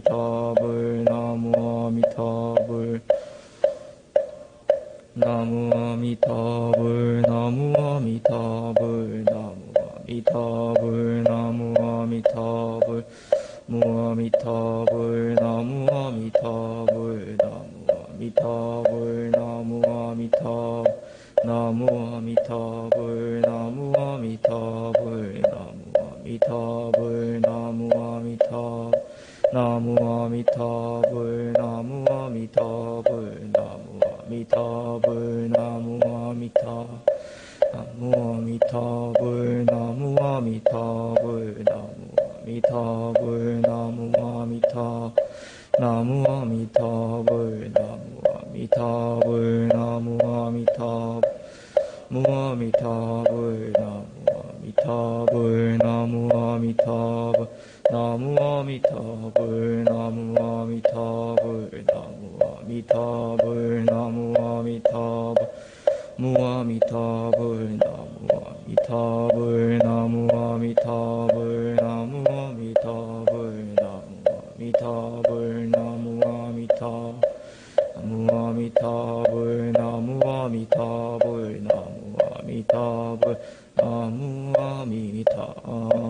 아미타불 나무 아미타불 나무 아미타불 나무 아미타불 나무 아미타불 나무 아미타불 무 아미타불 나무 아미타불 나무 아미타불 나무 아미타 나무 아미타불 나무 아미타불 나무 아미타불 나무 아미타 나무 아미타불 나무 아미타불 나무 아미타불 나무 아미타 나무 아미타불 나무 아미타불 나무 아미타불 나무 아미타 나무 아미타불 나무 아미타불 나무 아미타 무 아미타불 나무 아미타불 나무 아미타불 나무 아미타불 나무 아미타불 나무 아미타불 나무 아미타불 무 아미타불 나무 아미타불 나무 아미타불 나무 아미타불 나무 아미타불 나무 아미타 나무 아미타불 나무 아미타불 나무 아미타불 나무 아미타불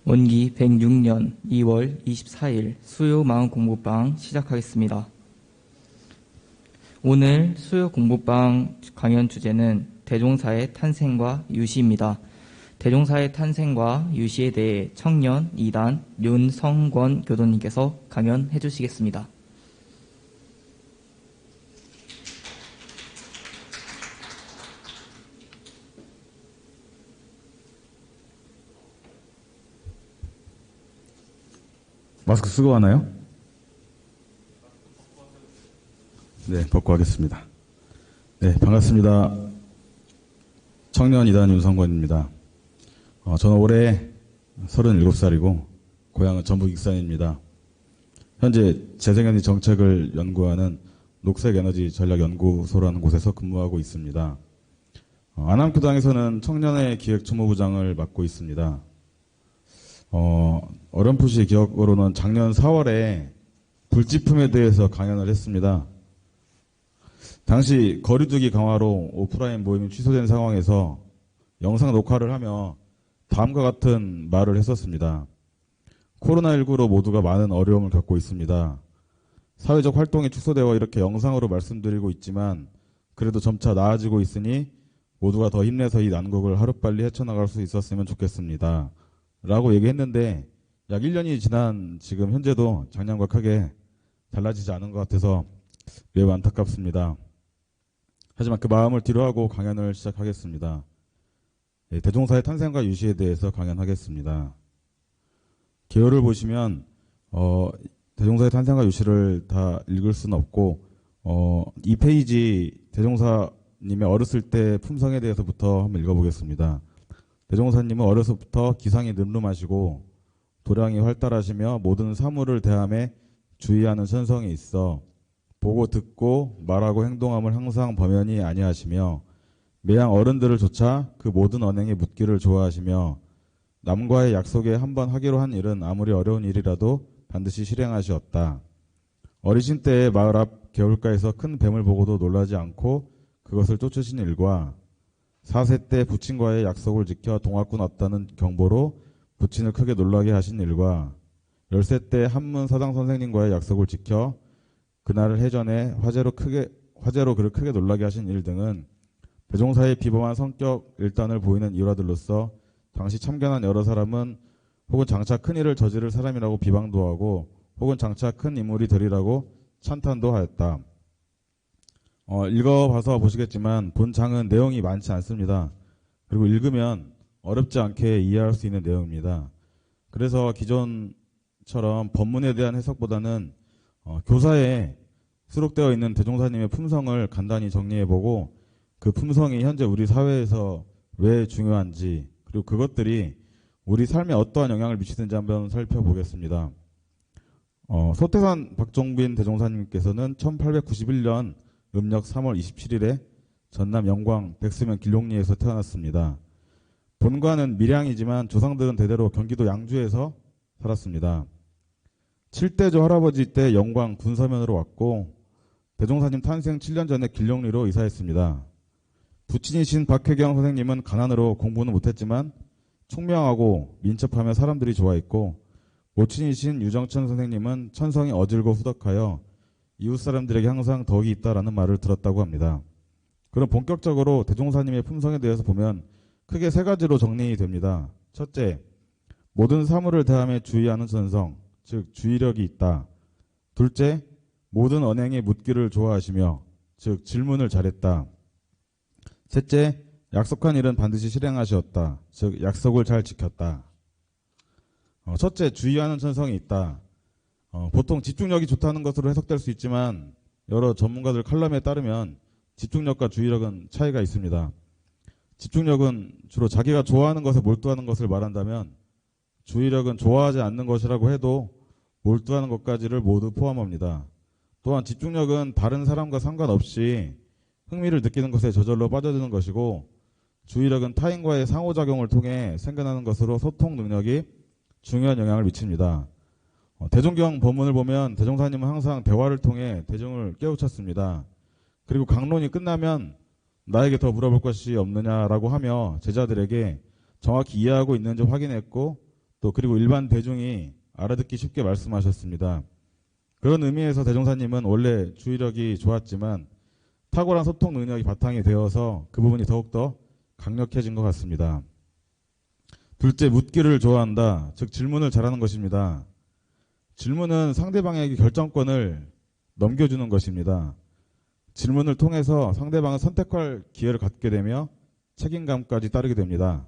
원기 106년 2월 24일 수요 마음 공부방 시작하겠습니다. 오늘 수요 공부방 강연 주제는 대종사의 탄생과 유시입니다. 대종사의 탄생과 유시에 대해 청년 2단 윤성권 교도님께서 강연해 주시겠습니다. 마스크 쓰고 하나요? 네, 벗고 하겠습니다. 네, 반갑습니다. 청년 2단 윤성권입니다. 저는 올해 37살이고 고향은 전북 익산입니다. 현재 재생에너지 정책을 연구하는 녹색에너지 전략연구소라는 곳에서 근무하고 있습니다. 안암교당에서는 청년의 기획총무부장을 맡고 있습니다. 어렴풋이 기억으로는 작년 4월에 불지품에 대해서 강연을 했습니다. 당시 거리두기 강화로 오프라인 모임이 취소된 상황에서 영상 녹화를 하며 다음과 같은 말을 했었습니다. 코로나19로 모두가 많은 어려움을 겪고 있습니다. 사회적 활동이 축소되어 이렇게 영상으로 말씀드리고 있지만 그래도 점차 나아지고 있으니 모두가 더 힘내서 이 난국을 하루빨리 헤쳐나갈 수 있었으면 좋겠습니다. 라고 얘기했는데 약 1년이 지난 지금 현재도 작년과 크게 달라지지 않은 것 같아서 매우 안타깝습니다. 하지만 그 마음을 뒤로하고 강연을 시작하겠습니다. 대종사의 탄생과 유시에 대해서 강연하겠습니다. 개요를 보시면 대종사의 탄생과 유시를 다 읽을 수는 없고 2페이지 대종사님의 어렸을 때 품성에 대해서부터 한번 읽어보겠습니다. 대종사님은 어려서부터 기상이 늠름하시고 도량이 활달하시며 모든 사물을 대함에 주의하는 선성이 있어 보고 듣고 말하고 행동함을 항상 범연히 아니하시며 매양 어른들을 조차 그 모든 언행에 묻기를 좋아하시며 남과의 약속에 한번 하기로 한 일은 아무리 어려운 일이라도 반드시 실행하시었다. 어리신 때에 마을 앞 개울가에서 큰 뱀을 보고도 놀라지 않고 그것을 쫓으신 일과 4세 때 부친과의 약속을 지켜 동학군 왔다는 경보로 부친을 크게 놀라게 하신 일과 10세 때 한문 사당 선생님과의 약속을 지켜 그날을 해전에 화제로 그를 크게 놀라게 하신 일 등은 대종사의 비범한 성격 일단을 보이는 일화들로서 당시 참견한 여러 사람은 혹은 장차 큰 일을 저지를 사람이라고 비방도 하고 혹은 장차 큰 인물이 되리라고 찬탄도 하였다. 읽어봐서 보시겠지만 본장은 내용이 많지 않습니다. 그리고 읽으면 어렵지 않게 이해할 수 있는 내용입니다. 그래서 기존처럼 법문에 대한 해석보다는 교사에 수록되어 있는 대종사님의 품성을 간단히 정리해보고 그 품성이 현재 우리 사회에서 왜 중요한지 그리고 그것들이 우리 삶에 어떠한 영향을 미치는지 한번 살펴보겠습니다. 소태산 박종빈 대종사님께서는 1891년 음력 3월 27일에 전남 영광 백수면 길롱리에서 태어났습니다. 본관은 밀양이지만 조상들은 대대로 경기도 양주에서 살았습니다. 7대조 할아버지 때 영광 군서면으로 왔고 대종사님 탄생 7년 전에 길롱리로 이사했습니다. 부친이신 박혜경 선생님은 가난으로 공부는 못했지만 총명하고 민첩하며 사람들이 좋아했고 모친이신 유정천 선생님은 천성이 어질고 후덕하여 이웃 사람들에게 항상 덕이 있다라는 말을 들었다고 합니다. 그럼 본격적으로 대종사님의 품성에 대해서 보면 크게 세 가지로 정리됩니다. 첫째, 모든 사물을 대함에 주의하는 전성, 즉 주의력이 있다. 둘째, 모든 언행에 묻기를 좋아하시며 즉 질문을 잘했다. 셋째, 약속한 일은 반드시 실행하시었다. 즉 약속을 잘 지켰다. 첫째, 주의하는 전성이 있다. 보통 집중력이 좋다는 것으로 해석될 수 있지만 여러 전문가들 칼럼에 따르면 집중력과 주의력은 차이가 있습니다. 집중력은 주로 자기가 좋아하는 것에 몰두하는 것을 말한다면 주의력은 좋아하지 않는 것이라고 해도 몰두하는 것까지를 모두 포함합니다. 또한 집중력은 다른 사람과 상관없이 흥미를 느끼는 것에 저절로 빠져드는 것이고 주의력은 타인과의 상호작용을 통해 생겨나는 것으로 소통 능력이 중요한 영향을 미칩니다. 대종경 법문을 보면 대종사님은 항상 대화를 통해 대중을 깨우쳤습니다. 그리고 강론이 끝나면 나에게 더 물어볼 것이 없느냐라고 하며 제자들에게 정확히 이해하고 있는지 확인했고 또 그리고 일반 대중이 알아듣기 쉽게 말씀하셨습니다. 그런 의미에서 대종사님은 원래 주의력이 좋았지만 탁월한 소통 능력이 바탕이 되어서 그 부분이 더욱더 강력해진 것 같습니다. 둘째, 묻기를 좋아한다. 즉 질문을 잘하는 것입니다. 질문은 상대방에게 결정권을 넘겨주는 것입니다. 질문을 통해서 상대방은 선택할 기회를 갖게 되며 책임감까지 따르게 됩니다.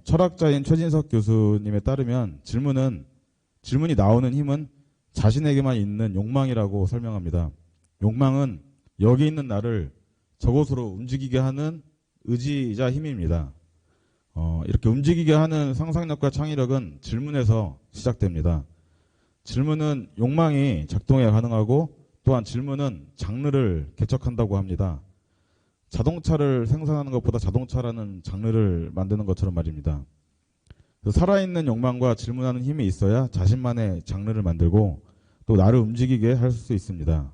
철학자인 최진석 교수님에 따르면 질문이 나오는 힘은 자신에게만 있는 욕망이라고 설명합니다. 욕망은 여기 있는 나를 저곳으로 움직이게 하는 의지이자 힘입니다. 이렇게 움직이게 하는 상상력과 창의력은 질문에서 시작됩니다. 질문은 욕망이 작동해야 가능하고 또한 질문은 장르를 개척한다고 합니다. 자동차를 생산하는 것보다 자동차라는 장르를 만드는 것처럼 말입니다. 살아있는 욕망과 질문하는 힘이 있어야 자신만의 장르를 만들고 또 나를 움직이게 할 수 있습니다.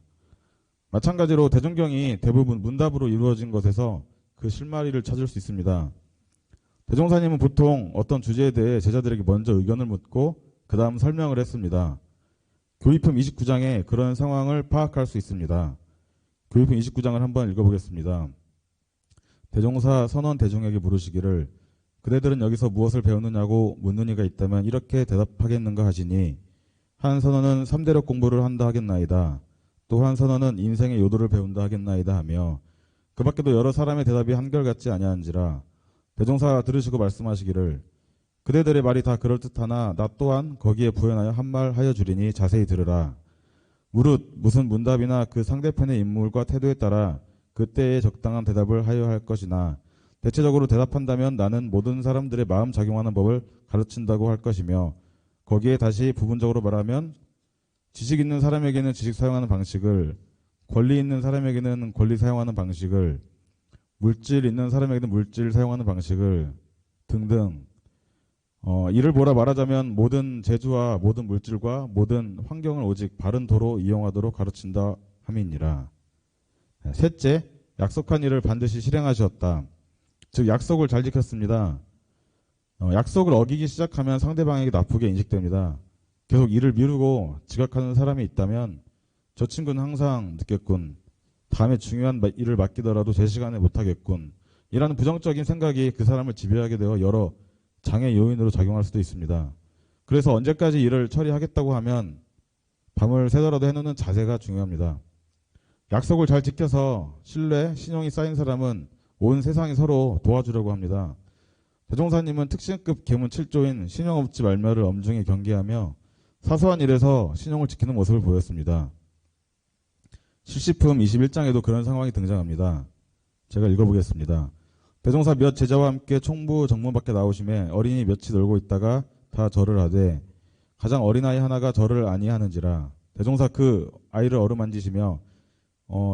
마찬가지로 대종경이 대부분 문답으로 이루어진 것에서 그 실마리를 찾을 수 있습니다. 대종사님은 보통 어떤 주제에 대해 제자들에게 먼저 의견을 묻고 그 다음 설명을 했습니다. 교의품 29장에 그런 상황을 파악할 수 있습니다. 교의품 29장을 한번 읽어보겠습니다. 대종사 선원 대중에게 물으시기를 그대들은 여기서 무엇을 배우느냐고 묻는 이가 있다면 이렇게 대답하겠는가 하시니 한 선원은 3대력 공부를 한다 하겠나이다. 또 한 선원은 인생의 요도를 배운다 하겠나이다 하며 그 밖에도 여러 사람의 대답이 한결같지 아니한지라 대종사 들으시고 말씀하시기를 그대들의 말이 다 그럴듯하나 나 또한 거기에 부연하여 한 말 하여 주리니 자세히 들으라. 무릇 무슨 문답이나 그 상대편의 인물과 태도에 따라 그때에 적당한 대답을 하여야 할 것이나 대체적으로 대답한다면 나는 모든 사람들의 마음 작용하는 법을 가르친다고 할 것이며 거기에 다시 부분적으로 말하면 지식 있는 사람에게는 지식 사용하는 방식을, 권리 있는 사람에게는 권리 사용하는 방식을, 물질 있는 사람에게는 물질 사용하는 방식을 등등 이를 뭐라 말하자면 모든 재주와 모든 물질과 모든 환경을 오직 바른 도로 이용하도록 가르친다 함이니라. 셋째, 약속한 일을 반드시 실행하셨다. 즉 약속을 잘 지켰습니다. 약속을 어기기 시작하면 상대방에게 나쁘게 인식됩니다. 계속 일을 미루고 지각하는 사람이 있다면 저 친구는 항상 늦겠군. 다음에 중요한 일을 맡기더라도 제 시간에 못하겠군. 이라는 부정적인 생각이 그 사람을 지배하게 되어 여러 장애 요인으로 작용할 수도 있습니다. 그래서 언제까지 일을 처리하겠다고 하면 밤을 새더라도 해놓는 자세가 중요합니다. 약속을 잘 지켜서 신뢰, 신용이 쌓인 사람은 온 세상이 서로 도와주려고 합니다. 대종사님은 특신급 계문 7조인 신용업지 말멸을 엄중히 경계하며 사소한 일에서 신용을 지키는 모습을 보였습니다. 실시품 21장에도 그런 상황이 등장합니다. 제가 읽어보겠습니다. 대종사 몇 제자와 함께 총부 정문 밖에 나오심에 어린이 몇이 놀고 있다가 다 절을 하되 가장 어린아이 하나가 절을 아니하는지라. 대종사 그 아이를 어루만지시며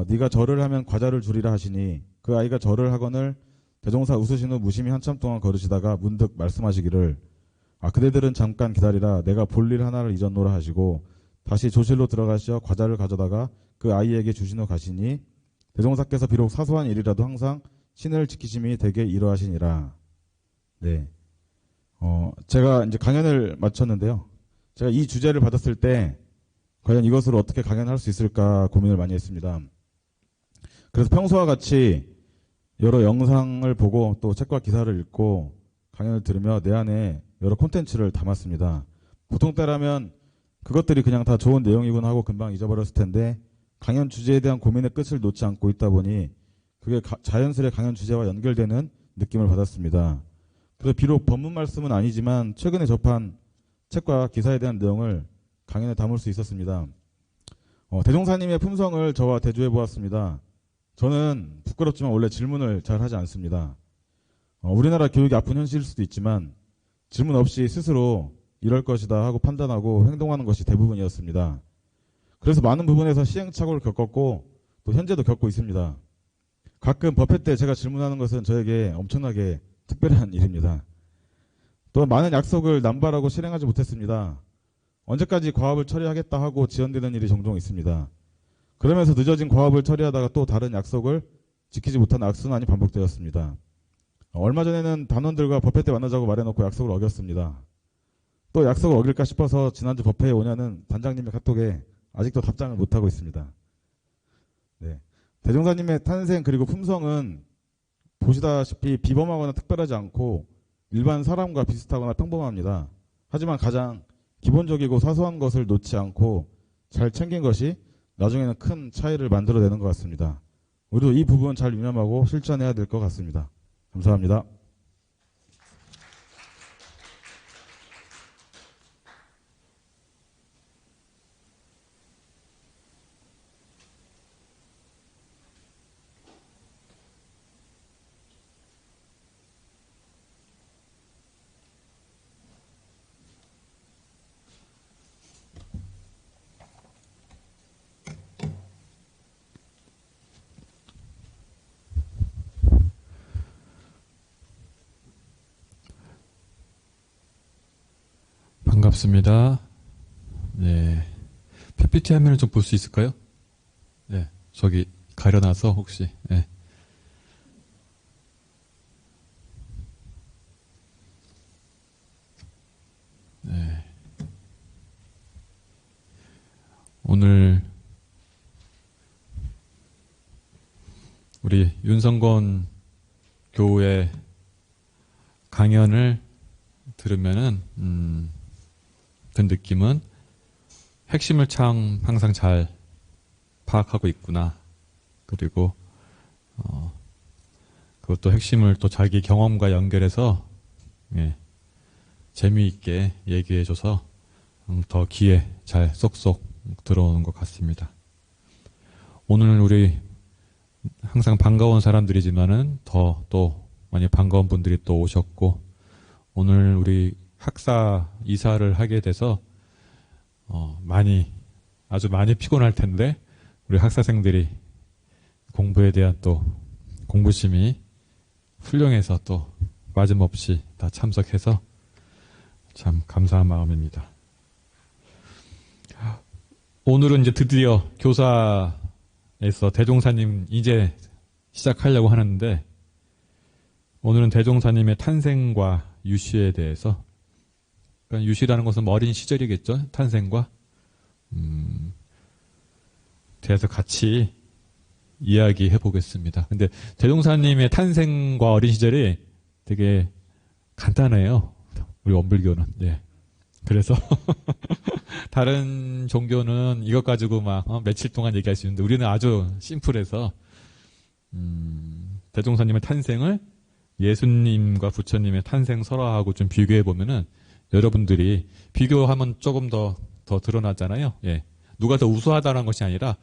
네가 절을 하면 과자를 주리라 하시니 그 아이가 절을 하거늘 대종사 웃으신 후 무심히 한참 동안 걸으시다가 문득 말씀하시기를 그대들은 잠깐 기다리라. 내가 볼일 하나를 잊었노라 하시고 다시 조실로 들어가시어 과자를 가져다가 그 아이에게 주신 후 가시니 대종사께서 비록 사소한 일이라도 항상 신을 지키심이 되게 이러하시니라. 네. 제가 이제 강연을 마쳤는데요. 제가 이 주제를 받았을 때 과연 이것으로 어떻게 강연할 수 있을까 고민을 많이 했습니다. 그래서 평소와 같이 여러 영상을 보고 또 책과 기사를 읽고 강연을 들으며 내 안에 여러 콘텐츠를 담았습니다. 보통 때라면 그것들이 그냥 다 좋은 내용이구나 하고 금방 잊어버렸을 텐데 강연 주제에 대한 고민의 끝을 놓지 않고 있다 보니 그게 자연스레 강연 주제와 연결되는 느낌을 받았습니다. 그래서 비록 법문 말씀은 아니지만 최근에 접한 책과 기사에 대한 내용을 강연에 담을 수 있었습니다. 대종사님의 품성을 저와 대조해 보았습니다. 저는 부끄럽지만 원래 질문을 잘 하지 않습니다. 우리나라 교육이 아픈 현실일 수도 있지만 질문 없이 스스로 이럴 것이다 하고 판단하고 행동하는 것이 대부분이었습니다. 그래서 많은 부분에서 시행착오를 겪었고 또 현재도 겪고 있습니다. 가끔 법회 때 제가 질문하는 것은 저에게 엄청나게 특별한 일입니다. 또 많은 약속을 남발하고 실행하지 못했습니다. 언제까지 과업을 처리하겠다 하고 지연되는 일이 종종 있습니다. 그러면서 늦어진 과업을 처리하다가 또 다른 약속을 지키지 못한 악순환이 반복되었습니다. 얼마 전에는 단원들과 법회 때 만나자고 말해놓고 약속을 어겼습니다. 또 약속을 어길까 싶어서 지난주 법회에 오냐는 단장님의 카톡에 아직도 답장을 못하고 있습니다. 네. 대종사님의 탄생 그리고 품성은 보시다시피 비범하거나 특별하지 않고 일반 사람과 비슷하거나 평범합니다. 하지만 가장 기본적이고 사소한 것을 놓지 않고 잘 챙긴 것이 나중에는 큰 차이를 만들어내는 것 같습니다. 우리도 이 부분 잘 유념하고 실천해야 될 것 같습니다. 감사합니다. 반갑습니다. 네. PPT 화면을 좀 볼 수 있을까요? 네. 저기 가려놔서 혹시. 네. 네. 오늘 우리 윤성건 교우의 강연을 들으면은 든 느낌은 핵심을 참 항상 잘 파악하고 있구나. 그리고 그것도 핵심을 또 자기 경험과 연결해서 재미있게 얘기해줘서 더 귀에 잘 쏙쏙 들어오는 것 같습니다. 오늘 우리 항상 반가운 사람들이지만은 더 또 많이 반가운 분들이 또 오셨고 오늘 우리 학사 이사를 하게 돼서 아주 많이 피곤할 텐데 우리 학사생들이 공부에 대한 또 공부심이 훌륭해서 또 빠짐없이 다 참석해서 참 감사한 마음입니다. 오늘은 이제 드디어 교사에서 대종사님 이제 시작하려고 하는데 오늘은 대종사님의 탄생과 유씨에 대해서 그러니까 유씨라는 것은 어린 시절이겠죠. 탄생과 대해서 같이 이야기해 보겠습니다. 근데 대종사님의 탄생과 어린 시절이 되게 간단해요. 우리 원불교는. 예. 그래서 다른 종교는 이것 가지고 막 며칠 동안 얘기할 수 있는데 우리는 아주 심플해서 대종사님의 탄생을 예수님과 부처님의 탄생 설화하고 좀 비교해 보면은 여러분들이 비교하면 조금 더 드러나잖아요. 예. 누가 더 우수하다는 것이 아니라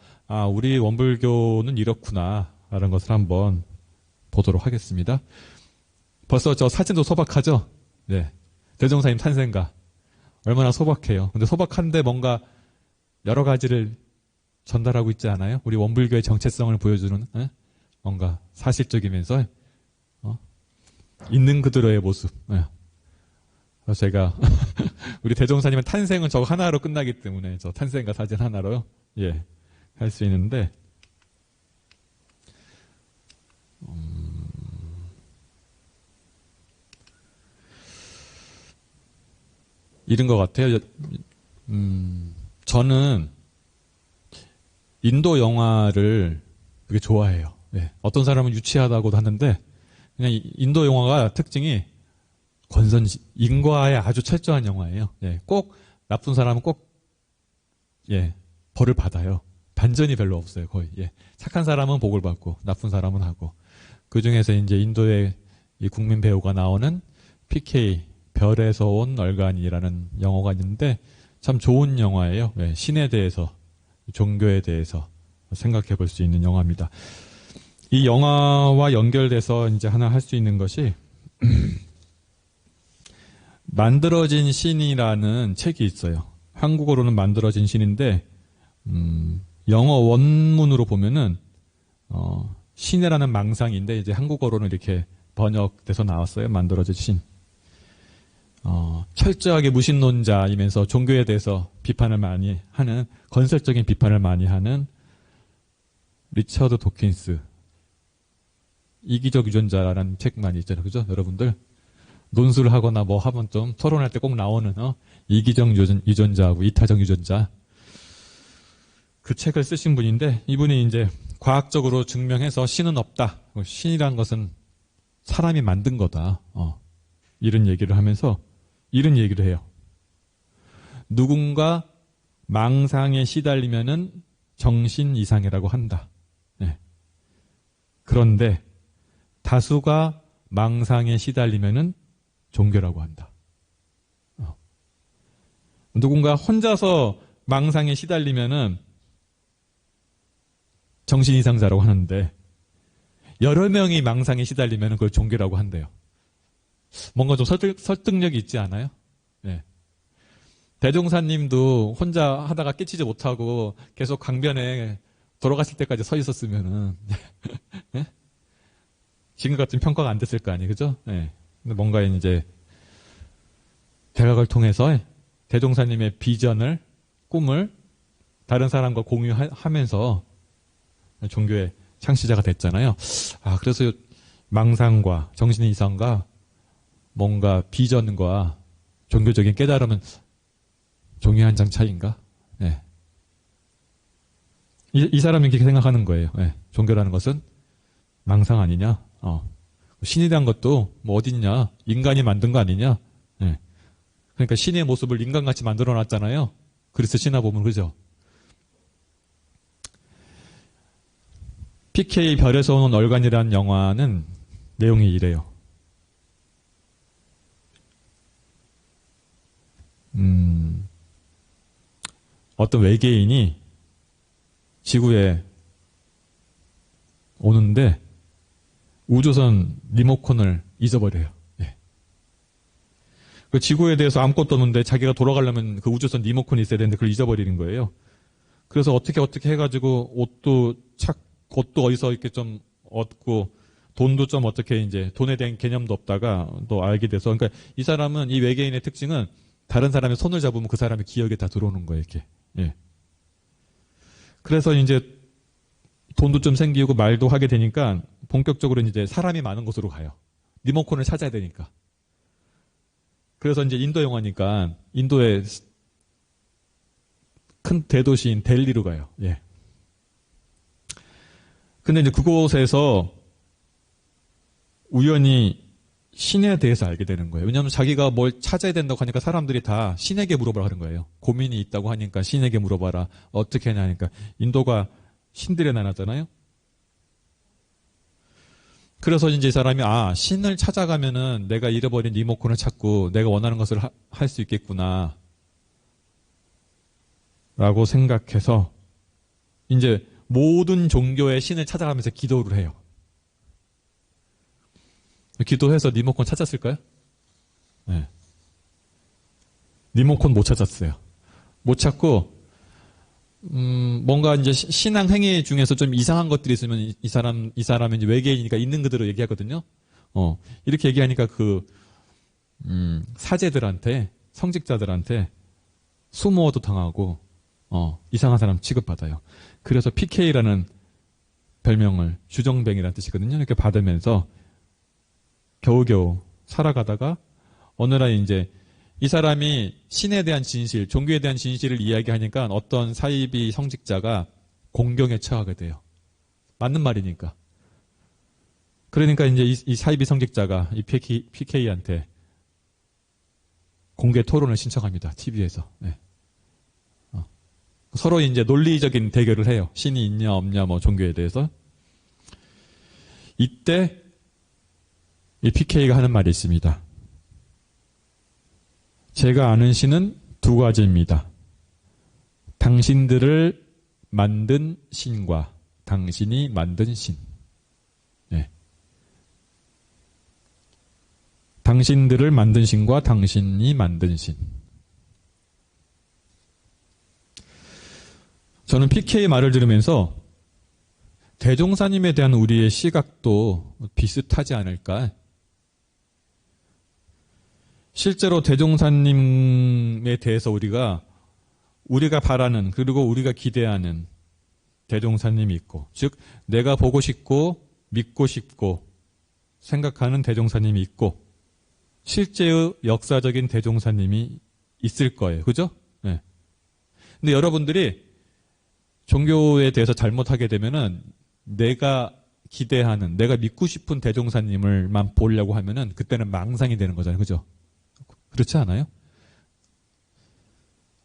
우리 원불교는 이렇구나 라는 것을 한번 보도록 하겠습니다. 벌써 저 사진도 소박하죠? 네. 대종사님 탄생가 얼마나 소박해요. 근데 소박한데 뭔가 여러 가지를 전달하고 있지 않아요? 우리 원불교의 정체성을 보여주는 뭔가 사실적이면서 있는 그대로의 모습. 그래서 제가 우리 대종사님의 탄생은 저거 하나로 끝나기 때문에 저 탄생과 사진 하나로 할 수 있는데 이런 것 같아요. 저는 인도 영화를 되게 좋아해요. 어떤 사람은 유치하다고도 하는데 그냥 인도 영화가 특징이 인과에 아주 철저한 영화예요. 꼭 나쁜 사람은 꼭 벌을 받아요. 반전이 별로 없어요. 거의. 착한 사람은 복을 받고 나쁜 사람은 하고 그 중에서 이제 인도의 이 국민 배우가 나오는 PK 별에서 온 얼간이라는 영화가 있는데 참 좋은 영화예요. 신에 대해서 종교에 대해서 생각해 볼 수 있는 영화입니다. 이 영화와 연결돼서 이제 하나 할 수 있는 것이 만들어진 신이라는 책이 있어요. 한국어로는 만들어진 신인데 영어 원문으로 보면은 신이라는 망상인데 이제 한국어로는 이렇게 번역돼서 나왔어요. 만들어진 신. 철저하게 무신론자이면서 종교에 대해서 비판을 많이 하는 건설적인 비판을 많이 하는 리처드 도킨스 이기적 유전자라는 책 많이 있잖아요. 그죠? 여러분들 논술을 하거나 뭐 하면 좀 토론할 때 꼭 나오는 이기적 유전자하고 이타적 유전자 그 책을 쓰신 분인데 이분이 이제 과학적으로 증명해서 신은 없다. 신이란 것은 사람이 만든 거다. 이런 얘기를 하면서 이런 얘기를 해요. 누군가 망상에 시달리면은 정신 이상이라고 한다. 그런데 다수가 망상에 시달리면은 종교라고 한다. 누군가 혼자서 망상에 시달리면은 정신 이상자라고 하는데 여러 명이 망상에 시달리면은 그걸 종교라고 한대요. 뭔가 좀 설득력이 있지 않아요? 대종사님도 혼자 하다가 깨치지 못하고 계속 강변에 돌아갔을 때까지 서 있었으면은 지금 같은 평가가 안 됐을 거 아니에요, 그죠? 근데 뭔가 이제 대각을 통해서 대종사님의 비전을 꿈을 다른 사람과 공유하면서 종교의 창시자가 됐잖아요. 그래서 망상과 정신의 이상과 뭔가 비전과 종교적인 깨달음은 종이 한 장 차이인가? 이 사람이 그렇게 생각하는 거예요. 종교라는 것은 망상 아니냐? 신이란 것도 뭐 어딨냐? 인간이 만든 거 아니냐? 그러니까 신의 모습을 인간같이 만들어 놨잖아요. 그래서 신화 보면 그죠? PK 별에서 온 얼간이라는 영화는 내용이 이래요. 어떤 외계인이 지구에 오는데 우주선 리모컨을 잊어버려요. 그 지구에 대해서 아무것도 없는데 자기가 돌아가려면 그 우주선 리모컨이 있어야 되는데 그걸 잊어버리는 거예요. 그래서 어떻게 해가지고 옷도 어디서 이렇게 좀 얻고 돈도 좀 어떻게 이제 돈에 대한 개념도 없다가 또 알게 돼서 그러니까 이 사람은 이 외계인의 특징은 다른 사람의 손을 잡으면 그 사람의 기억에 다 들어오는 거예요, 이렇게. 그래서 이제 돈도 좀 생기고 말도 하게 되니까 본격적으로 이제 사람이 많은 곳으로 가요. 리모컨을 찾아야 되니까. 그래서 이제 인도 영화니까 인도의 큰 대도시인 델리로 가요. 근데 이제 그곳에서 우연히 신에 대해서 알게 되는 거예요. 왜냐하면 자기가 뭘 찾아야 된다고 하니까 사람들이 다 신에게 물어보라 하는 거예요. 고민이 있다고 하니까 신에게 물어봐라. 어떻게 하냐 하니까 인도가 신들의 나라잖아요. 그래서 이제 이 사람이 신을 찾아가면은 내가 잃어버린 리모컨을 찾고 내가 원하는 것을 할 수 있겠구나 라고 생각해서 이제 모든 종교의 신을 찾아가면서 기도를 해요. 기도해서 리모컨 찾았을까요? 네. 리모컨 못 찾았어요. 못 찾고 뭔가 이제 신앙 행위 중에서 좀 이상한 것들이 있으면 이 사람은 이제 외계인이니까 있는 그대로 얘기하거든요. 이렇게 얘기하니까 사제들한테, 성직자들한테 수모도 당하고, 이상한 사람 취급받아요. 그래서 PK라는 별명을, 주정뱅이라는 뜻이거든요. 이렇게 받으면서 겨우겨우 살아가다가 어느 날 이제 이 사람이 신에 대한 진실, 종교에 대한 진실을 이야기하니까 어떤 사이비 성직자가 공경에 처하게 돼요. 맞는 말이니까. 그러니까 이제 이 사이비 성직자가 이 PK한테 공개 토론을 신청합니다. TV에서. 네. 서로 이제 논리적인 대결을 해요. 신이 있냐 없냐 뭐 종교에 대해서. 이때 이 PK가 하는 말이 있습니다. 제가 아는 신은 두 가지입니다. 당신들을 만든 신과 당신이 만든 신. 네. 당신들을 만든 신과 당신이 만든 신. 저는 PK의 말을 들으면서 대종사님에 대한 우리의 시각도 비슷하지 않을까. 실제로 대종사님에 대해서 우리가 바라는 그리고 우리가 기대하는 대종사님이 있고, 즉 내가 보고 싶고 믿고 싶고 생각하는 대종사님이 있고 실제의 역사적인 대종사님이 있을 거예요. 그죠? 네. 근데 여러분들이 종교에 대해서 잘못하게 되면은 내가 기대하는, 내가 믿고 싶은 대종사님을만 보려고 하면은 그때는 망상이 되는 거잖아요. 그죠? 그렇지 않아요?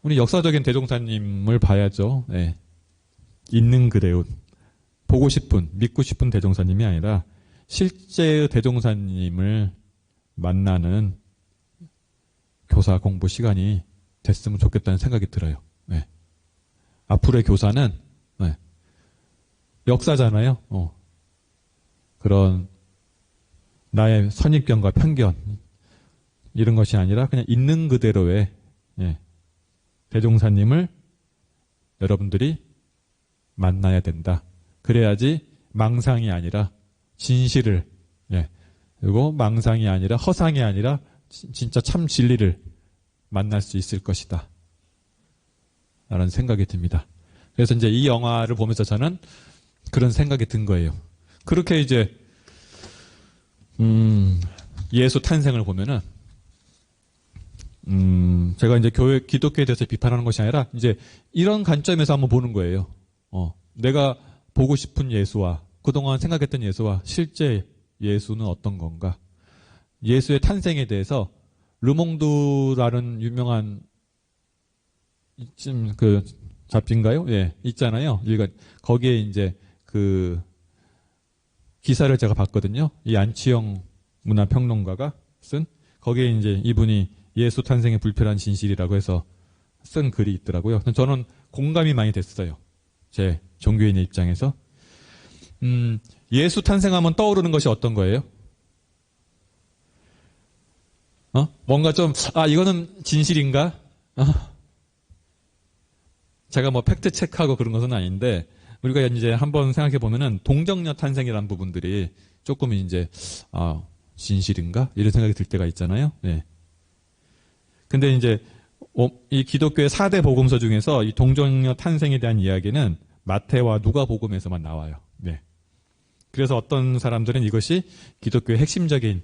우리 역사적인 대종사님을 봐야죠. 네. 있는 그대로 보고 싶은, 믿고 싶은 대종사님이 아니라 실제의 대종사님을 만나는 교사 공부 시간이 됐으면 좋겠다는 생각이 들어요. 네. 앞으로의 교사는 네. 역사잖아요. 그런 나의 선입견과 편견 이런 것이 아니라 그냥 있는 그대로의 대종사님을 여러분들이 만나야 된다. 그래야지 망상이 아니라 진실을, 그리고 망상이 아니라 허상이 아니라 진짜 참 진리를 만날 수 있을 것이다. 라는 생각이 듭니다. 그래서 이제 이 영화를 보면서 저는 그런 생각이 든 거예요. 그렇게 이제 예수 탄생을 보면은 제가 이제 기독교에 대해서 비판하는 것이 아니라 이제 이런 관점에서 한번 보는 거예요. 내가 보고 싶은 예수와 그동안 생각했던 예수와 실제 예수는 어떤 건가? 예수의 탄생에 대해서 르몽드라는 유명한 그 잡지인가요? 예, 있잖아요. 거기에 이제 그 기사를 제가 봤거든요. 이 안치영 문화평론가가 쓴 거기에 이제 이분이 예수 탄생의 불편한 진실이라고 해서 쓴 글이 있더라고요. 저는 공감이 많이 됐어요. 제 종교인의 입장에서. 예수 탄생하면 떠오르는 것이 어떤 거예요? 뭔가 좀, 이거는 진실인가? 제가 뭐 팩트 체크하고 그런 것은 아닌데, 우리가 이제 한번 생각해 보면은 동정녀 탄생이라는 부분들이 조금 이제, 진실인가? 이런 생각이 들 때가 있잖아요. 네. 근데 이제, 이 기독교의 4대 복음서 중에서 이 동정녀 탄생에 대한 이야기는 마태와 누가복음에서만 나와요. 네. 그래서 어떤 사람들은 이것이 기독교의 핵심적인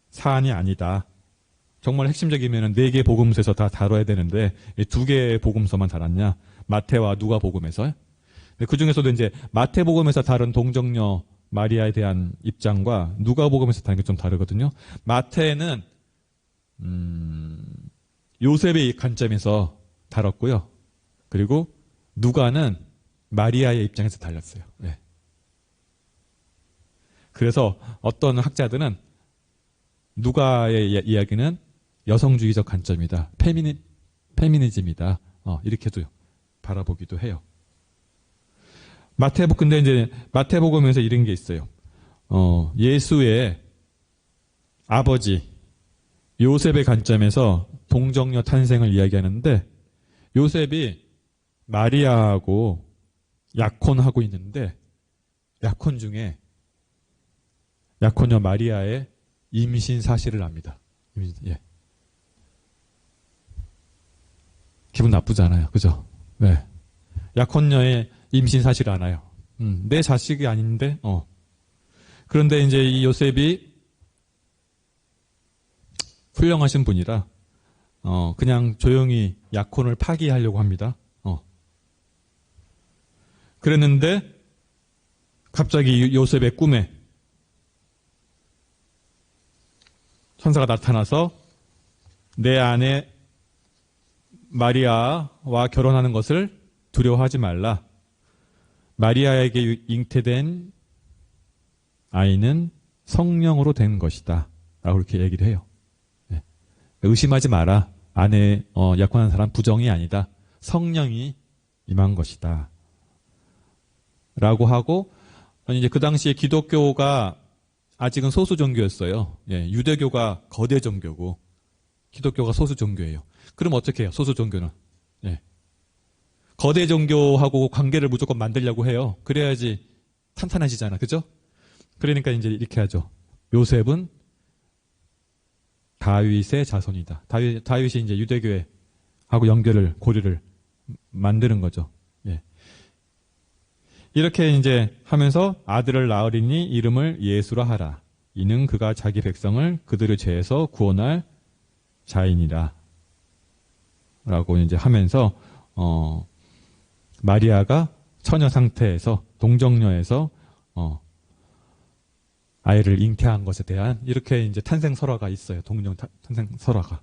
사안이 아니다. 정말 핵심적이면 4개 복음서에서 다 다뤄야 되는데 2개의 복음서만 다뤘냐? 마태와 누가복음에서. 그 중에서도 이제 마태복음에서 다룬 동정녀 마리아에 대한 입장과 누가복음에서 다른 게 좀 다르거든요. 마태는 요셉의 관점에서 다뤘고요. 그리고 누가는 마리아의 입장에서 달렸어요. 네. 그래서 어떤 학자들은 누가의 이야기는 여성주의적 관점이다. 페미니즘이다. 이렇게도 바라보기도 해요. 근데 이제 마태복음에서 이런 게 있어요. 예수의 아버지 요셉의 관점에서 동정녀 탄생을 이야기하는데 요셉이 마리아하고 약혼하고 있는데 약혼 중에 약혼녀 마리아의 임신 사실을 압니다. 예. 기분 나쁘잖아요. 그죠? 네. 약혼녀의 임신 사실을 알아요. 내 자식이 아닌데, 그런데 이제 이 요셉이 훌륭하신 분이라, 그냥 조용히 약혼을 파기하려고 합니다. 그랬는데, 갑자기 요셉의 꿈에 천사가 나타나서 내 아내 마리아와 결혼하는 것을 두려워하지 말라. 마리아에게 잉태된 아이는 성령으로 된 것이다. 라고 이렇게 얘기를 해요. 네. 의심하지 마라. 아내 약혼한 사람 부정이 아니다. 성령이 임한 것이다. 라고 하고 이제 그 당시에 기독교가 아직은 소수 종교였어요. 예, 유대교가 거대 종교고 기독교가 소수 종교예요. 그럼 어떻게 해요? 소수 종교는 예. 거대 종교하고 관계를 무조건 만들려고 해요. 그래야지 탄탄해지잖아. 그죠? 그러니까 이제 이렇게 하죠. 요셉은 다윗의 자손이다. 다윗이 이제 유대교에 하고 고리를 만드는 거죠. 예. 이렇게 이제 하면서 아들을 낳으리니 이름을 예수라 하라. 이는 그가 자기 백성을 그들의 죄에서 구원할 자인이라. 라고 이제 하면서, 마리아가 처녀 상태에서, 동정녀에서, 아이를 잉태한 것에 대한 이렇게 이제 탄생 설화가 있어요. 탄생 설화가.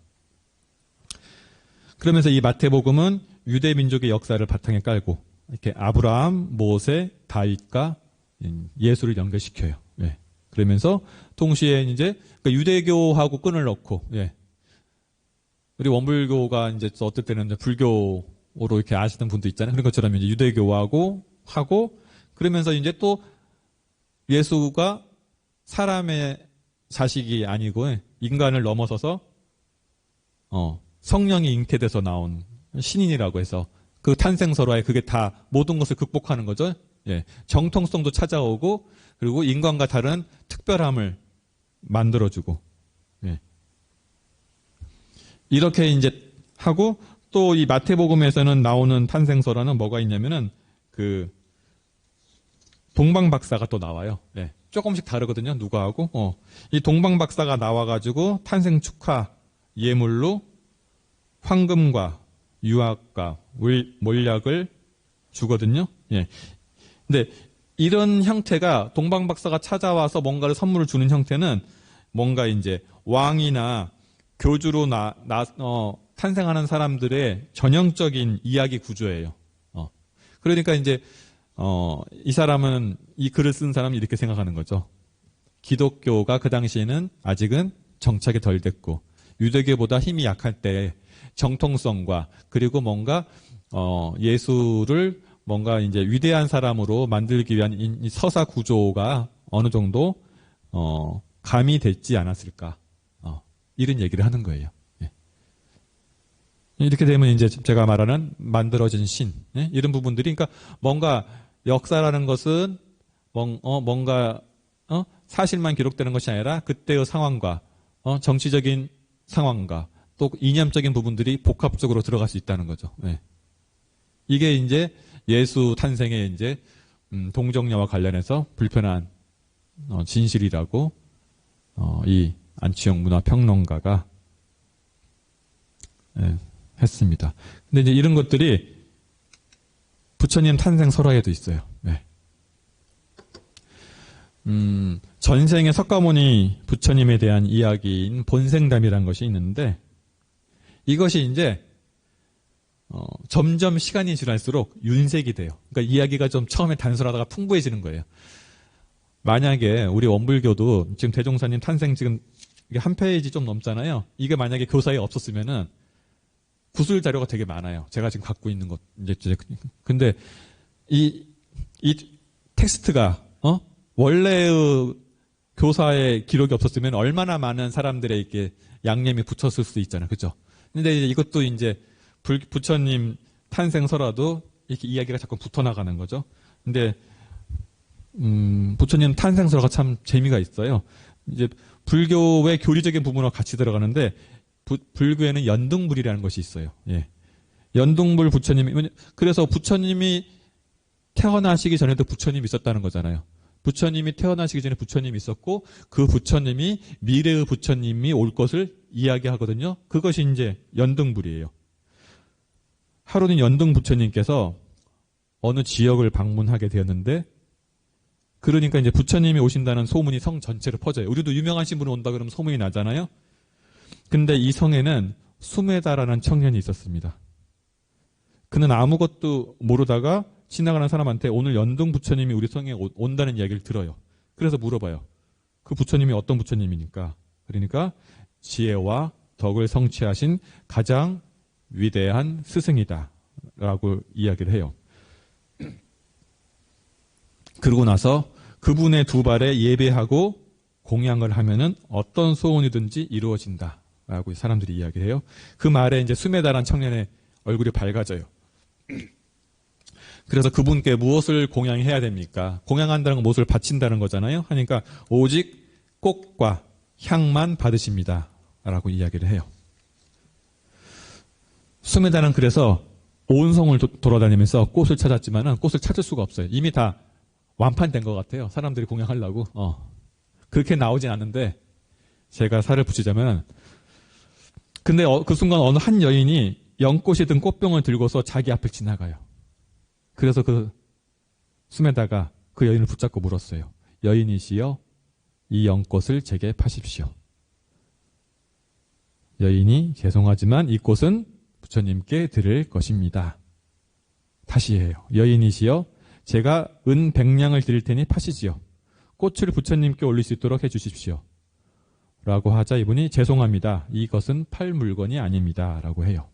그러면서 이 마태복음은 유대 민족의 역사를 바탕에 깔고 이렇게 아브라함, 모세, 다윗과 예수를 연결시켜요. 예. 그러면서 동시에 이제 유대교하고 끈을 넣고, 예. 우리 원불교가 이제 어떨 때는 이제 불교로 이렇게 아시는 분도 있잖아요. 그런 것처럼 이제 유대교하고 하고 그러면서 이제 또 예수가 사람의 자식이 아니고 인간을 넘어서서 성령이 잉태돼서 나온 신인이라고 해서 그 탄생설화에 그게 다 모든 것을 극복하는 거죠. 예. 정통성도 찾아오고 그리고 인간과 다른 특별함을 만들어주고 예. 이렇게 이제 하고 또 이 마태복음에서는 나오는 탄생설화는 뭐가 있냐면은 그 동방박사가 또 나와요. 예. 조금씩 다르거든요. 누가하고 이 동방박사가 나와가지고 탄생 축하 예물로 황금과 유학과 몰약을 주거든요. 예. 근데 이런 형태가 동방박사가 찾아와서 뭔가를 선물을 주는 형태는 뭔가 이제 왕이나 교주로 탄생하는 사람들의 전형적인 이야기 구조예요. 그러니까 이제 이 사람은 이 글을 쓴 사람은 이렇게 생각하는 거죠. 기독교가 그 당시에는 아직은 정착이 덜 됐고 유대교보다 힘이 약할 때 정통성과 그리고 뭔가 예수를 뭔가 이제 위대한 사람으로 만들기 위한 이 서사 구조가 어느 정도 가미됐지 않았을까 이런 얘기를 하는 거예요. 예. 이렇게 되면 이제 제가 말하는 만들어진 신 예? 이런 부분들이 그러니까 뭔가 역사라는 것은 뭔가 사실만 기록되는 것이 아니라 그때의 상황과 정치적인 상황과 또 이념적인 부분들이 복합적으로 들어갈 수 있다는 거죠. 예. 이게 이제 예수 탄생의 이제 동정녀와 관련해서 불편한 진실이라고 이 안치홍 문화평론가가 했습니다. 근데 이제 이런 것들이 부처님 탄생 설화에도 있어요. 네. 전생의 석가모니 부처님에 대한 이야기인 본생담이라는 것이 있는데 이것이 이제 점점 시간이 지날수록 윤색이 돼요. 그러니까 이야기가 좀 처음에 단순하다가 풍부해지는 거예요. 만약에 우리 원불교도 지금 대종사님 탄생 지금 이게 한 페이지 좀 넘잖아요. 이게 만약에 교사에 없었으면은 구술 자료가 되게 많아요. 제가 지금 갖고 있는 것 이제 근데 이 텍스트가 원래의 교사의 기록이 없었으면 얼마나 많은 사람들의 이렇게 양념이 붙었을 수도 있잖아요. 그죠? 근데 이제 이것도 이제 부처님 탄생설화도 이렇게 이야기가 자꾸 붙어나가는 거죠. 근데, 부처님 탄생설화가 참 재미가 있어요. 이제 불교의 교리적인 부분과 같이 들어가는데, 불교에는 연등불이라는 것이 있어요. 예. 연등불 부처님이, 그래서 부처님이 태어나시기 전에도 부처님이 있었다는 거잖아요. 부처님이 태어나시기 전에 부처님이 있었고 그 부처님이 미래의 부처님이 올 것을 이야기하거든요. 그것이 이제 연등불이에요. 하루는 연등 부처님께서 어느 지역을 방문하게 되었는데 그러니까 이제 부처님이 오신다는 소문이 성 전체로 퍼져요. 우리도 유명하신 분이 온다 그러면 소문이 나잖아요. 근데 이 성에는 수메다라는 청년이 있었습니다. 그는 아무것도 모르다가 지나가는 사람한테 오늘 연등 부처님이 우리 성에 온다는 이야기를 들어요. 그래서 물어봐요. 그 부처님이 어떤 부처님입니까? 그러니까 지혜와 덕을 성취하신 가장 위대한 스승이다 라고 이야기를 해요. 그러고 나서 그분의 두 발에 예배하고 공양을 하면은 어떤 소원이든지 이루어진다 라고 사람들이 이야기를 해요. 그 말에 이제 수메다란 청년의 얼굴이 밝아져요. 그래서 그분께 무엇을 공양해야 됩니까? 공양한다는 건 무엇을 바친다는 거잖아요. 하니까 오직 꽃과 향만 받으십니다. 라고 이야기를 해요. 수메다는 그래서 온 성을 돌아다니면서 꽃을 찾았지만 꽃을 찾을 수가 없어요. 이미 다 완판된 것 같아요. 사람들이 공양하려고. 그렇게 나오진 않는데 제가 살을 붙이자면 근데 그 순간 어느 한 여인이 연꽃이 든 꽃병을 들고서 자기 앞을 지나가요. 그래서 그 수메다가 그 여인을 붙잡고 물었어요. 여인이시여 이 연꽃을 제게 파십시오. 여인이 죄송하지만 이 꽃은 부처님께 드릴 것입니다. 다시 해요. 여인이시여 제가 은 100냥을 드릴 테니 파시지요. 꽃을 부처님께 올릴 수 있도록 해주십시오. 라고 하자 이분이 죄송합니다. 이것은 팔 물건이 아닙니다. 라고 해요.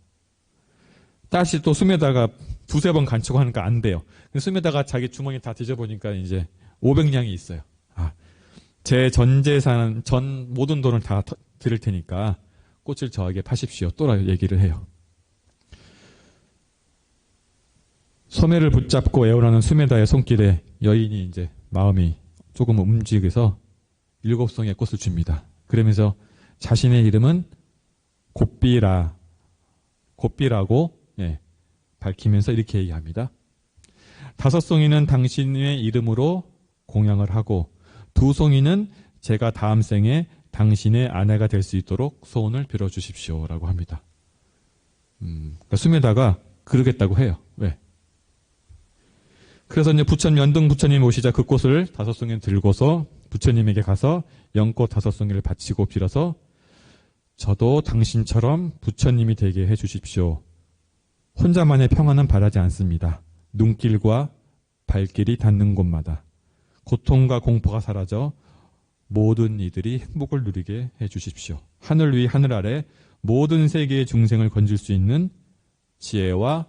다시 또 수메다가 두세 번 간추고 하니까 안 돼요. 수메다가 자기 주머니 다 뒤져보니까 이제 500냥이 있어요. 제 전 재산, 전 모든 돈을 다 드릴 테니까 꽃을 저에게 파십시오. 또라 얘기를 해요. 소매를 붙잡고 애원하는 수메다의 손길에 여인이 이제 마음이 조금 움직여서 7송이의 꽃을 줍니다. 그러면서 자신의 이름은 곱비라고 밝히면서 이렇게 얘기합니다. 5송이는 당신의 이름으로 공양을 하고 2송이는 제가 다음 생에 당신의 아내가 될 수 있도록 소원을 빌어주십시오. 라고 합니다. 그러니까 수메다가 그러겠다고 해요. 왜? 그래서 이제 연등 부처님 오시자 그 꽃을 5송이를 들고서 부처님에게 가서 연꽃 5송이를 바치고 빌어서 저도 당신처럼 부처님이 되게 해주십시오. 혼자만의 평안은 바라지 않습니다. 눈길과 발길이 닿는 곳마다 고통과 공포가 사라져 모든 이들이 행복을 누리게 해주십시오. 하늘 위 하늘 아래 모든 세계의 중생을 건질 수 있는 지혜와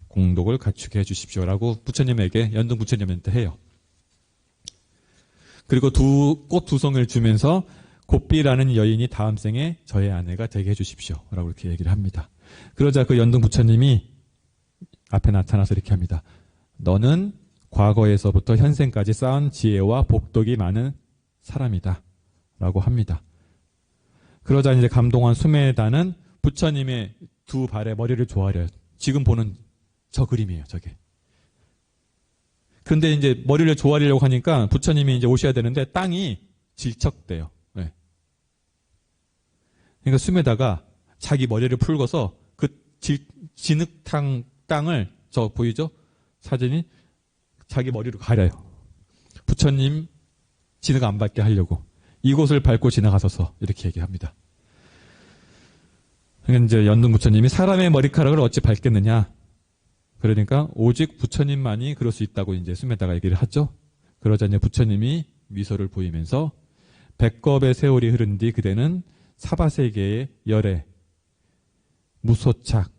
공덕을 갖추게 해주십시오라고 부처님에게 연등 부처님한테 해요. 그리고 꽃 2송이를 주면서 곱비라는 여인이 다음 생에 저의 아내가 되게 해주십시오라고 이렇게 얘기를 합니다. 그러자 그 연등 부처님이 앞에 나타나서 이렇게 합니다. 너는 과거에서부터 현생까지 쌓은 지혜와 복덕이 많은 사람이다 라고 합니다. 그러자 이제 감동한 수메다는 부처님의 두 발에 머리를 조아려요. 지금 보는 저 그림이에요, 저게. 근데 이제 머리를 조아리려고 하니까 부처님이 이제 오셔야 되는데 땅이 질척대요. 네. 그러니까 수메다가 자기 머리를 풀고서 그 진흙탕 땅을 저 보이죠? 사진이 자기 머리로 가려요. 부처님 진흙 안 밟게 하려고 이곳을 밟고 지나가소서 이렇게 얘기합니다. 그러니까 이제 연등 부처님이 사람의 머리카락을 어찌 밟겠느냐. 그러니까 오직 부처님만이 그럴 수 있다고 이제 숨에다가 얘기를 하죠. 그러자 이제 부처님이 미소를 보이면서 백겁의 세월이 흐른 뒤 그대는 사바세계의 열애, 무소착,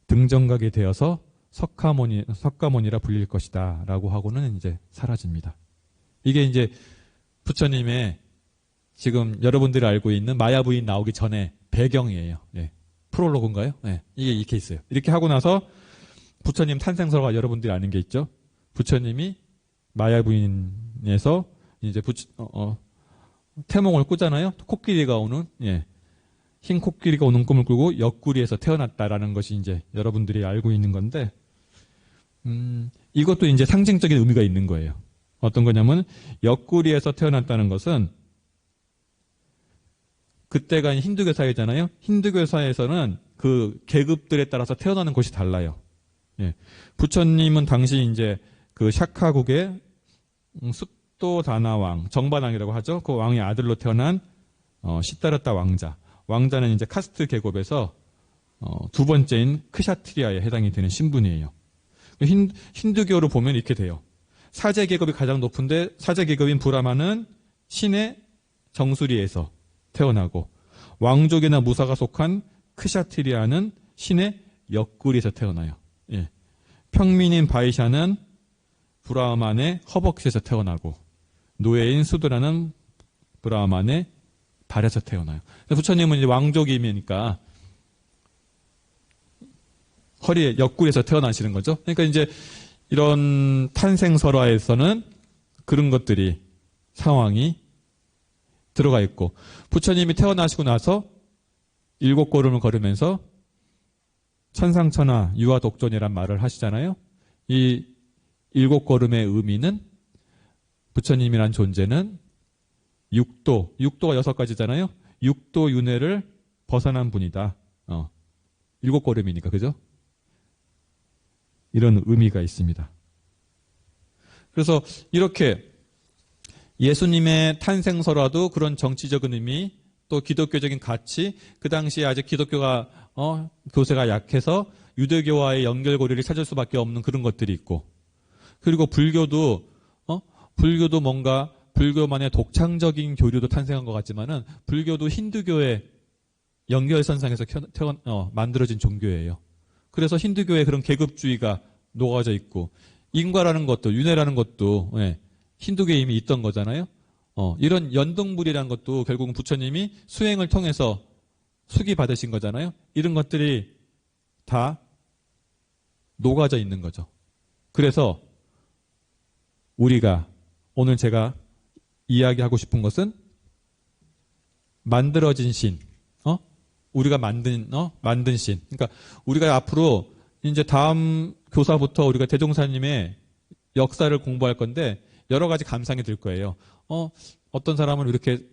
등정각이 되어서 석가모니라 불릴 것이다 라고 하고는 이제 사라집니다. 이게 이제 부처님의 지금 여러분들이 알고 있는 마야부인 나오기 전에 배경이에요. 네. 프롤로그인가요? 네. 이게 이렇게 있어요. 이렇게 하고 나서 부처님 탄생설화 여러분들이 아는 게 있죠. 부처님이 마야부인에서 이제 태몽을 꾸잖아요. 코끼리가 오는, 예. 흰 코끼리가 오는 꿈을 꾸고 옆구리에서 태어났다라는 것이 이제 여러분들이 알고 있는 건데, 이것도 이제 상징적인 의미가 있는 거예요. 어떤 거냐면, 옆구리에서 태어났다는 것은, 그때가 힌두교사회잖아요. 힌두교사에서는 그 계급들에 따라서 태어나는 곳이 달라요. 예. 부처님은 당시 이제 그 샤카국의 숫도다나왕, 정반왕이라고 하죠. 그 왕의 아들로 태어난 시다르타 왕자. 왕자는 이제 카스트 계급에서 두 번째인 크샤트리아에 해당이 되는 신분이에요. 힌두교로 보면 이렇게 돼요. 사제 계급이 가장 높은데 사제 계급인 브라마는 신의 정수리에서 태어나고 왕족이나 무사가 속한 크샤트리아는 신의 옆구리에서 태어나요. 예. 평민인 바이샤는 브라만의 허벅지에서 태어나고 노예인 수드라는 브라만의 발에서 태어나요. 부처님은 이제 왕족이니까 허리에 옆구리에서 태어나시는 거죠. 그러니까 이제 이런 탄생설화에서는 그런 것들이 상황이 들어가 있고 부처님이 태어나시고 나서 7걸음을 걸으면서 천상천하 유아독존이란 말을 하시잖아요. 이 7걸음의 의미는 부처님이란 존재는 육도가 6가지잖아요. 육도 윤회를 벗어난 분이다. 7걸음이니까 그죠? 이런 의미가 있습니다. 그래서 이렇게 예수님의 탄생설화도 그런 정치적인 의미, 또 기독교적인 가치, 그 당시에 아직 기독교가 교세가 약해서 유대교와의 연결고리를 찾을 수밖에 없는 그런 것들이 있고, 그리고 불교도 뭔가 불교만의 독창적인 교류도 탄생한 것 같지만은 불교도 힌두교의 연결선상에서 만들어진 종교예요. 그래서 힌두교의 그런 계급주의가 녹아져 있고 인과라는 것도 윤회라는 것도 힌두교에 이미 있던 거잖아요. 이런 연등불이라는 것도 결국은 부처님이 수행을 통해서 수기 받으신 거잖아요. 이런 것들이 다 녹아져 있는 거죠. 그래서 우리가 오늘 제가 이야기하고 싶은 것은 만들어진 신, 우리가 만든 신. 그러니까 우리가 앞으로 이제 다음 교사부터 우리가 대종사님의 역사를 공부할 건데 여러 가지 감상이 들 거예요. 어떤 사람은 이렇게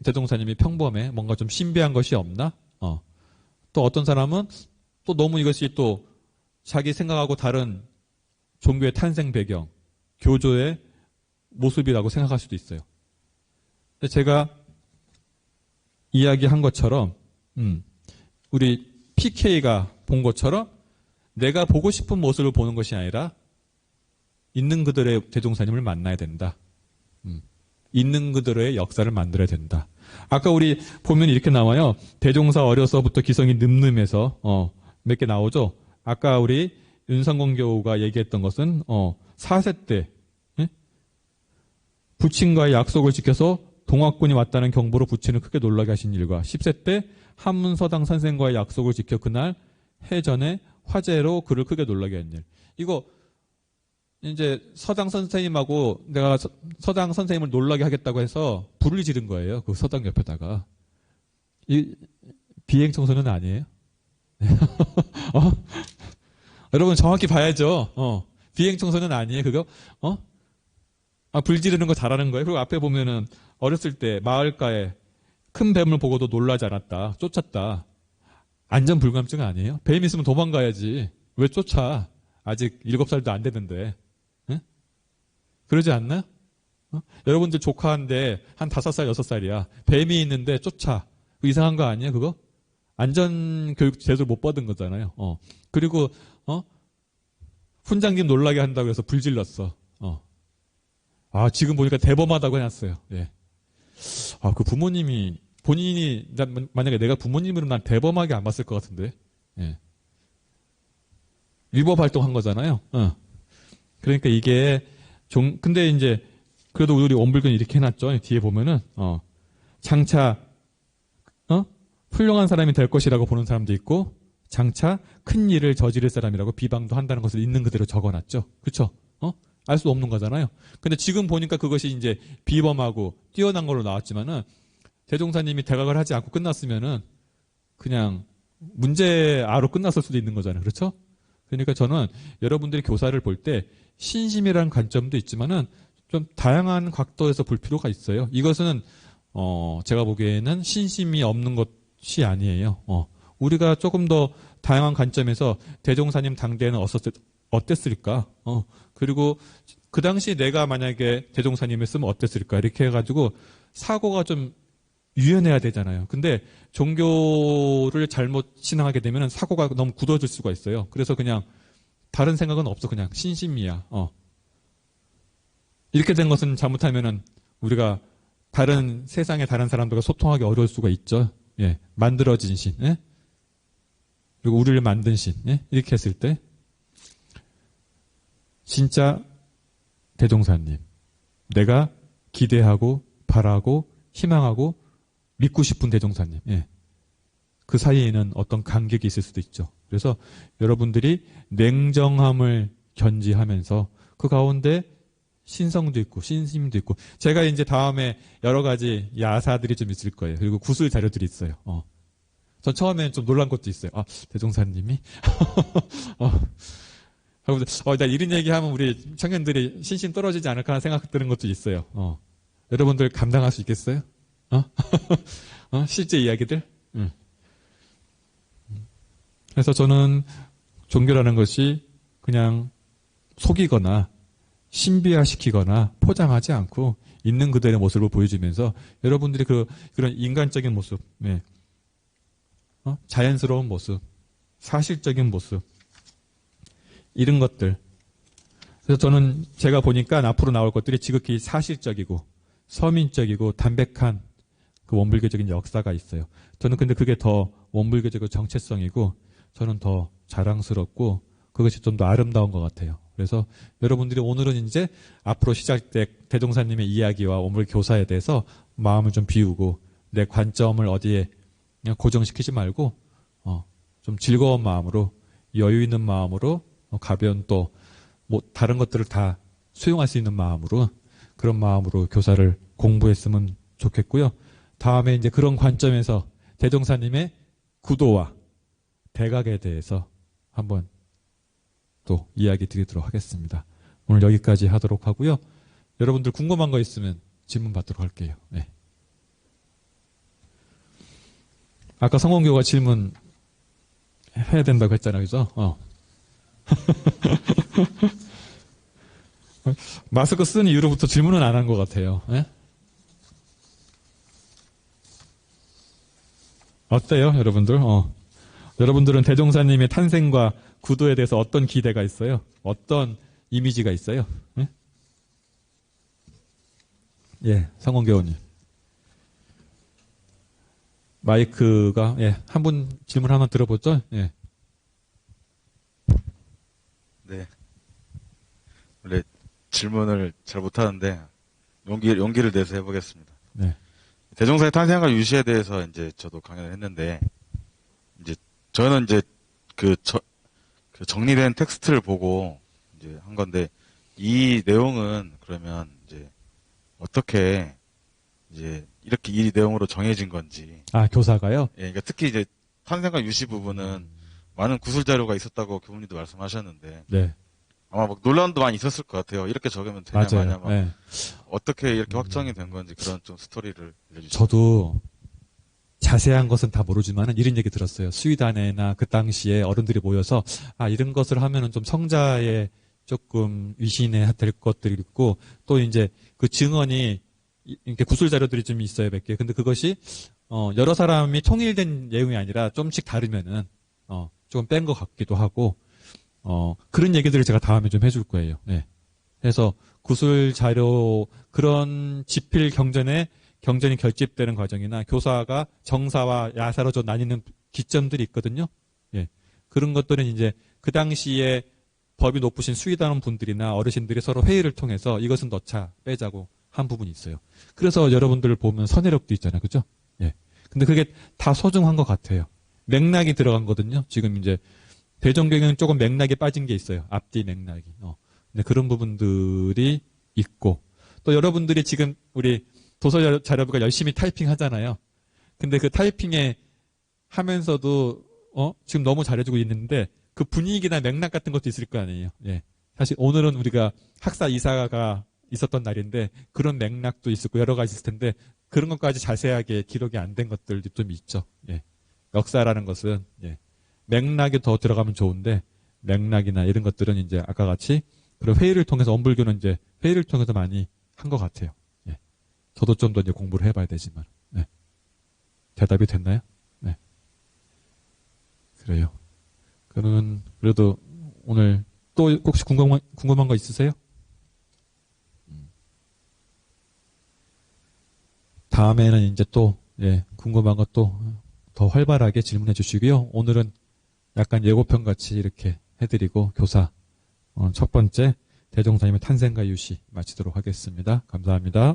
대종사님이 평범해. 뭔가 좀 신비한 것이 없나? 또 어떤 사람은 또 너무 이것이 또 자기 생각하고 다른 종교의 탄생 배경, 교조의 모습이라고 생각할 수도 있어요. 근데 제가 이야기한 것처럼 우리 PK가 본 것처럼 내가 보고 싶은 모습을 보는 것이 아니라 있는 그들의 대종사님을 만나야 된다. 있는 그들의 역사를 만들어야 된다. 아까 우리 보면 이렇게 나와요. 대종사 어려서부터 기성이 늠름해서 몇 개 나오죠. 아까 우리 윤상공교우가 얘기했던 것은 4세 때 부친과의 약속을 지켜서 동학군이 왔다는 경보로 부친을 크게 놀라게 하신 일과 10세 때 한문서당 선생과의 약속을 지켜 그날 해전에 화재로 그를 크게 놀라게 한 일. 이거 이제 서당 선생님하고 내가 서당 선생님을 놀라게 하겠다고 해서 불을 지른 거예요. 그 서당 옆에다가. 이 비행 청소는 아니에요? 여러분 정확히 봐야죠. 비행 청소는 아니에요. 그거 불 지르는 거 잘하는 거예요. 그리고 앞에 보면은 어렸을 때 마을가에 큰 뱀을 보고도 놀라지 않았다. 쫓았다. 안전불감증 아니에요? 뱀 있으면 도망가야지. 왜 쫓아? 아직 7살도 안 됐는데. 예? 그러지 않나요? 여러분들 조카인데 한 5살, 6살이야. 뱀이 있는데 쫓아. 이상한 거 아니에요, 그거? 안전교육 제대로 못 받은 거잖아요. 그리고, 훈장님 놀라게 한다고 해서 불질렀어. 지금 보니까 대범하다고 해놨어요. 예. 그 부모님이, 본인이, 만약에 내가 부모님으로 난 대범하게 안 봤을 것 같은데. 예. 위법 활동한 거잖아요. 그러니까 이게, 근데 이제, 그래도 우리 원불교는 이렇게 해놨죠. 뒤에 보면은, 장차, 훌륭한 사람이 될 것이라고 보는 사람도 있고, 장차 큰 일을 저지를 사람이라고 비방도 한다는 것을 있는 그대로 적어놨죠. 그쵸? 알 수 없는 거잖아요. 근데 지금 보니까 그것이 이제 비범하고 뛰어난 걸로 나왔지만은, 대종사님이 대각을 하지 않고 끝났으면은, 그냥 문제아로 끝났을 수도 있는 거잖아요. 그렇죠? 그러니까 저는 여러분들이 교사를 볼 때, 신심이라는 관점도 있지만은, 좀 다양한 각도에서 볼 필요가 있어요. 이것은 제가 보기에는 신심이 없는 것이 아니에요. 우리가 조금 더 다양한 관점에서 대종사님 당대에는 어땠을까? 그리고 그 당시 내가 만약에 대종사님이었으면 어땠을까? 이렇게 해가지고 사고가 좀 유연해야 되잖아요. 근데 종교를 잘못 신앙하게 되면 사고가 너무 굳어질 수가 있어요. 그래서 그냥 다른 생각은 없어. 그냥 신심이야. 이렇게 된 것은 잘못하면은 우리가 다른 세상의 다른 사람들과 소통하기 어려울 수가 있죠. 예, 만들어진 신, 예? 그리고 우리를 만든 신, 예? 이렇게 했을 때 진짜 대종사님, 내가 기대하고 바라고 희망하고 믿고 싶은 대종사님, 예. 그 사이에는 어떤 간격이 있을 수도 있죠. 그래서 여러분들이 냉정함을 견지하면서 그 가운데 신성도 있고 신심도 있고 제가 이제 다음에 여러 가지 야사들이 좀 있을 거예요. 그리고 구술 자료들이 있어요. 전 처음에는 좀 놀란 것도 있어요. 대종사님이 나 이런 얘기하면 우리 청년들이 신심 떨어지지 않을까 하는 생각 드는 것도 있어요. 여러분들 감당할 수 있겠어요? 실제 이야기들? 그래서 저는 종교라는 것이 그냥 속이거나 신비화시키거나 포장하지 않고 있는 그대의 모습을 보여주면서 여러분들이 그런 인간적인 모습, 네. 자연스러운 모습, 사실적인 모습, 이런 것들. 그래서 저는 제가 보니까 앞으로 나올 것들이 지극히 사실적이고 서민적이고 담백한 그 원불교적인 역사가 있어요. 저는 근데 그게 더 원불교적인 정체성이고 저는 더 자랑스럽고 그것이 좀 더 아름다운 것 같아요. 그래서 여러분들이 오늘은 이제 앞으로 시작될 대종사님의 이야기와 원불 교사에 대해서 마음을 좀 비우고 내 관점을 어디에 그냥 고정시키지 말고 좀 즐거운 마음으로 여유 있는 마음으로 가벼운 또 뭐 다른 것들을 다 수용할 수 있는 마음으로 그런 마음으로 교사를 공부했으면 좋겠고요. 다음에 이제 그런 관점에서 대종사님의 구도와 대각에 대해서 한번 또 이야기 드리도록 하겠습니다. 오늘 여기까지 하도록 하고요. 여러분들 궁금한 거 있으면 질문 받도록 할게요. 네. 아까 성원교가 질문 해야 된다고 했잖아요. 그죠? 마스크 쓴 이후로부터 질문은 안 한 것 같아요. 네? 어때요, 여러분들? 여러분들은 대종사님의 탄생과 구도에 대해서 어떤 기대가 있어요? 어떤 이미지가 있어요? 예, 예, 성원교우님. 마이크가, 예, 한 분 질문 하나 들어보죠? 예. 네. 원래 질문을 잘 못하는데 용기를 내서 해보겠습니다. 네. 대종사의 탄생과 유시에 대해서 이제 저도 강연을 했는데 이제 저는 이제 그 정리된 텍스트를 보고 이제 한 건데 이 내용은 그러면 이제 어떻게 이제 이렇게 이 내용으로 정해진 건지. 교사가요? 예, 그러니까 특히 이제 탄생과 유시 부분은 많은 구술 자료가 있었다고 교수님도 말씀하셨는데. 네. 아마 막 논란도 많이 있었을 것 같아요. 이렇게 적으면 되냐 마냐 막 네. 어떻게 이렇게 확정이 된 건지 그런 좀 스토리를 알려주시죠. 저도 자세한 것은 다 모르지만은 이런 얘기 들었어요. 수의단에나 그 당시에 어른들이 모여서 이런 것을 하면은 좀 성자에 조금 위신해야 될 것들이 있고 또 이제 그 증언이 이렇게 구술 자료들이 좀 있어요, 몇 개. 근데 그것이 여러 사람이 통일된 내용이 아니라 좀씩 다르면은 조금 뺀 것 같기도 하고 그런 얘기들을 제가 다음에 좀 해줄 거예요. 네. 그래서 구술 자료 그런 지필 경전이 결집되는 과정이나 교사가 정사와 야사로 좀 나뉘는 기점들이 있거든요. 예. 그런 것들은 이제 그 당시에 법이 높으신 수의단 분들이나 어르신들이 서로 회의를 통해서 이것은 넣자, 빼자고 한 부분이 있어요. 그래서 여러분들 보면 선해력도 있잖아요. 그죠? 예. 근데 그게 다 소중한 것 같아요. 맥락이 들어간 거거든요. 지금 이제 대종경에는 조금 맥락이 빠진 게 있어요. 앞뒤 맥락이. 근데 그런 부분들이 있고 또 여러분들이 지금 우리 도서 자료부가 열심히 타이핑 하잖아요. 근데 그 타이핑에 하면서도 지금 너무 잘해주고 있는데 그 분위기나 맥락 같은 것도 있을 거 아니에요. 예. 사실 오늘은 우리가 학사 이사가 있었던 날인데 그런 맥락도 있었고 여러 가지 있을 텐데 그런 것까지 자세하게 기록이 안 된 것들도 좀 있죠. 예. 역사라는 것은 맥락이 더 들어가면 좋은데 맥락이나 이런 것들은 이제 아까 같이 그런 회의를 통해서 원불교는 이제 회의를 통해서 많이 한 것 같아요. 예. 저도 좀 더 이제 공부를 해봐야 되지만 대답이 됐나요? 네. 그래요. 그러면 그래도 오늘 또 혹시 궁금한 거 있으세요? 다음에는 이제 또 궁금한 것도 더 활발하게 질문해 주시고요. 오늘은 약간 예고편 같이 이렇게 해드리고 교사 첫 번째 대종사님의 탄생과 유시 마치도록 하겠습니다. 감사합니다.